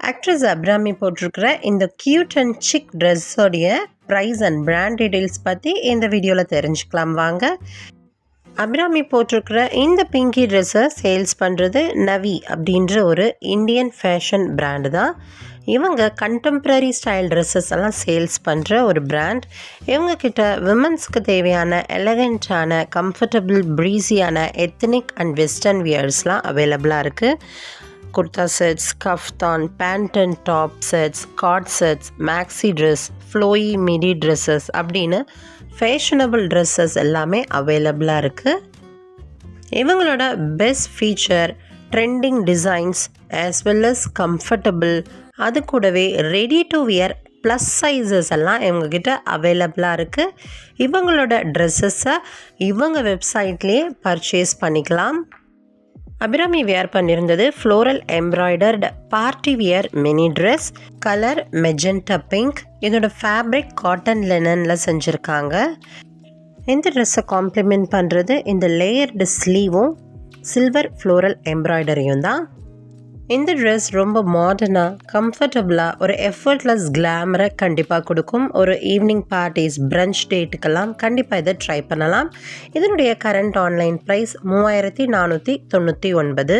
Actress Abhirami போட்டிருக்கிற இந்த cute and chic ட்ரெஸ்ஸோடைய ப்ரைஸ் அண்ட் பிராண்ட் டீடைல்ஸ் பற்றி இந்த வீடியோவில் தெரிஞ்சுக்கலாம் வாங்க. அபிராமி போட்டிருக்கிற இந்த பிங்கி ட்ரெஸ்ஸை சேல்ஸ் பண்ணுறது நவி அப்படின்ற ஒரு இந்தியன் ஃபேஷன் பிராண்டு தான். இவங்க கண்டெம்ப்ரரி ஸ்டைல் ட்ரெஸ்ஸஸ் எல்லாம் சேல்ஸ் பண்ணுற ஒரு பிராண்ட். இவங்கக்கிட்ட விமன்ஸ்க்கு தேவையான எலகண்ட்டான கம்ஃபர்டபுள் ப்ரீஸியான எத்னிக் அண்ட் வெஸ்டர்ன் வியர்ஸ்லாம் அவைலபிளாக இருக்குது. Kurta sets, kaftan, pant and top sets, coord sets, maxi dress, flowy midi dresses அப்படின்னு ஃபேஷனபிள் ட்ரெஸ்ஸஸ் எல்லாமே அவைலபிளாக இருக்குது. இவங்களோட best feature trending designs as well as comfortable, அது கூடவே ready to wear plus sizes எல்லாம் இவங்கக்கிட்ட அவைலபிளாக இருக்குது. இவங்களோட ட்ரெஸ்ஸஸை இவங்க வெப்சைட்லேயே பர்ச்சேஸ் பண்ணிக்கலாம். அபிராமி வியர் பண்ணியிருந்தது floral embroidered party wear mini dress, colour magenta pink. இதோட ஃபேப்ரிக் காட்டன் லினனில் செஞ்சுருக்காங்க. இந்த ட்ரெஸ்ஸை காம்ப்ளிமெண்ட் பண்ணுறது இந்த லேயர்டு ஸ்லீவும் சில்வர் ஃப்ளோரல் எம்ப்ராய்டரியும் தான். இந்த ட்ரெஸ் ரொம்ப மாடர்னாக கம்ஃபர்டபுளாக ஒரு எஃபர்ட்லெஸ் கிளாமரை கண்டிப்பாக கொடுக்கும். ஒரு ஈவினிங் பார்ட்டிஸ், பிரஞ்ச் டேட்டுக்கெல்லாம் கண்டிப்பாக இதை ட்ரை பண்ணலாம். இதனுடைய கரண்ட் ஆன்லைன் ப்ரைஸ் 3499.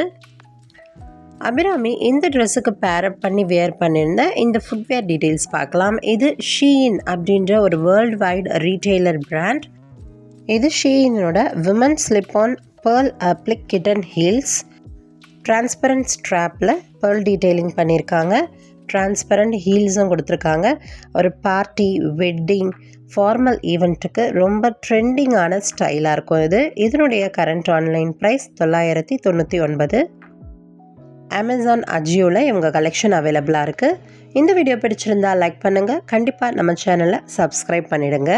அபிராமி இந்த ட்ரெஸ்ஸுக்கு பேரப் பண்ணி வியர் பண்ணியிருந்த இந்த ஃபுட்வேர் டீட்டெயில்ஸ் பார்க்கலாம். இது ஷீயின் அப்படின்ற ஒரு வேர்ல்டு வைட் ரீட்டெய்லர் பிராண்ட். இது ஷீயினோட women slip on pearl applique kitten heels. Transparent ஸ்ட்ராப்பில் பேர்ல் டீட்டெயிலிங் பண்ணியிருக்காங்க. டிரான்ஸ்பரண்ட் ஹீல்ஸும் கொடுத்துருக்காங்க. ஒரு பார்ட்டி, வெட்டிங், ஃபார்மல் ஈவெண்ட்டுக்கு ரொம்ப ட்ரெண்டிங்கான ஸ்டைலாக இருக்கும் இது. இதனுடைய கரண்ட் ஆன்லைன் ப்ரைஸ் 999. அமேசான் அஜியோவில் இவங்க கலெக்ஷன் அவைலபிளாக இருக்குது. இந்த வீடியோ பிடிச்சிருந்தால் லைக் பண்ணுங்கள். கண்டிப்பாக நம்ம சேனலை சப்ஸ்கிரைப் பண்ணிவிடுங்க.